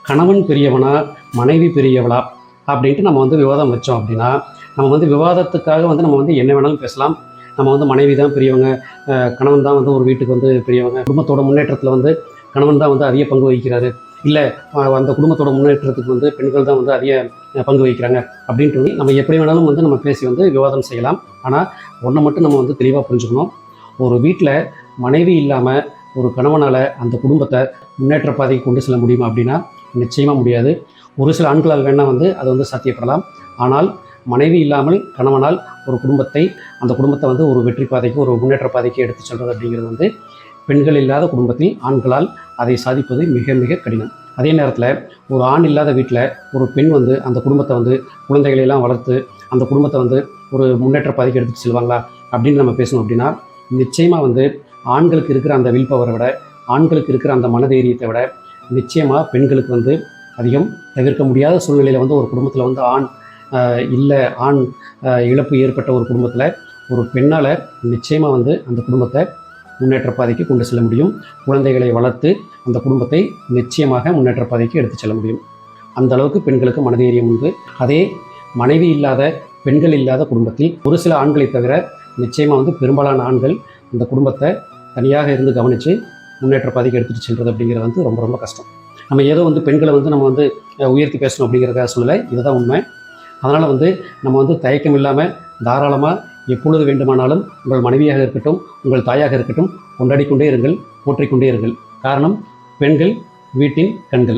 கணவன் பெரியவனா மனைவி பெரியவளா அப்படின்ட்டு நம்ம வந்து விவாதம் வச்சோம் அப்படின்னா, நம்ம வந்து விவாதத்துக்காக வந்து நம்ம வந்து என்ன வேணாலும் பேசலாம். நம்ம வந்து மனைவி தான் பெரியவங்க, கணவன் தான் வந்து ஒரு வீட்டுக்கு வந்து பெரியவங்க, குடும்பத்தோட முன்னேற்றத்தில் வந்து கணவன் தான் வந்து அதிக பங்கு வகிக்கிறாரு, இல்லை அந்த குடும்பத்தோட முன்னேற்றத்துக்கு வந்து பெண்கள் தான் வந்து அதிக பங்கு வகிக்கிறாங்க அப்படின்ட்டு நம்ம எப்படி வேணாலும் வந்து நம்ம பேசி வந்து விவாதம் செய்யலாம். ஆனால் ஒன்றை மட்டும் நம்ம வந்து தெளிவாக புரிஞ்சுக்கணும். ஒரு வீட்டில் மனைவி இல்லாமல் ஒரு கணவனால் அந்த குடும்பத்தை முன்னேற்ற பாதைக்கு கொண்டு செல்ல முடியுமா அப்படின்னா நிச்சயமாக முடியாது. ஒரு சில ஆண்களால் வேணால் வந்து அது வந்து சாத்தியப்படலாம். ஆனால் மனைவி இல்லாமல் கணவனால் ஒரு குடும்பத்தை அந்த குடும்பத்தை வந்து ஒரு வெற்றி பாதைக்கு ஒரு முன்னேற்ற பாதைக்கு எடுத்து செல்வது அப்படிங்கிறது வந்து பெண்கள் இல்லாத குடும்பத்தில் ஆண்களால் அதை சாதிப்பது மிக மிக கடினம். அதே நேரத்தில் ஒரு ஆண் இல்லாத வீட்டில் ஒரு பெண் வந்து அந்த குடும்பத்தை வந்து குழந்தைகளெல்லாம் வளர்த்து அந்த குடும்பத்தை வந்து ஒரு முன்னேற்ற பாதைக்கு எடுத்துகிட்டு செல்வாங்களா அப்படின்னு நம்ம பேசணும் அப்படின்னா நிச்சயமாக வந்து ஆண்களுக்கு இருக்கிற அந்த வில் பவரை விட, ஆண்களுக்கு இருக்கிற அந்த மனதைரியத்தை விட நிச்சயமாக பெண்களுக்கு வந்து அதிகம். தவிர்க்க முடியாத சூழ்நிலையில் வந்து ஒரு குடும்பத்தில் வந்து ஆண் இழப்பு ஏற்பட்ட ஒரு குடும்பத்தில் ஒரு பெண்ணால் நிச்சயமாக வந்து அந்த குடும்பத்தை முன்னேற்ற பாதைக்கு கொண்டு செல்ல முடியும். குழந்தைகளை வளர்த்து அந்த குடும்பத்தை நிச்சயமாக முன்னேற்ற பாதைக்கு எடுத்து செல்ல முடியும். அந்த அளவுக்கு பெண்களுக்கு மனதைரியம் உண்டு. அதே மனைவி இல்லாத பெண்கள் இல்லாத குடும்பத்தில் ஒரு சில ஆண்களை தவிர நிச்சயமாக வந்து பெரும்பாலான ஆண்கள் அந்த குடும்பத்தை தனியாக இருந்து கவனித்து முன்னேற்ற பாதைக்கு எடுத்துகிட்டு செல்வது அப்படிங்கிறது வந்து ரொம்ப ரொம்ப கஷ்டம். நம்ம ஏதோ வந்து பெண்களை வந்து நம்ம வந்து உயர்த்தி பேசணும் அப்படிங்கிறத சூழ்நிலை இதுதான் உண்மை. அதனால் வந்து நம்ம வந்து தயக்கம் இல்லாமல் தாராளமாக எப்பொழுது வேண்டுமானாலும் உங்கள் மனைவியாக இருக்கட்டும், உங்கள் தாயாக இருக்கட்டும் கொண்டாடிக்கொண்டே இருங்கள், போற்றிக்கொண்டே இருங்கள். காரணம், பெண்கள் வீட்டின் கண்கள்.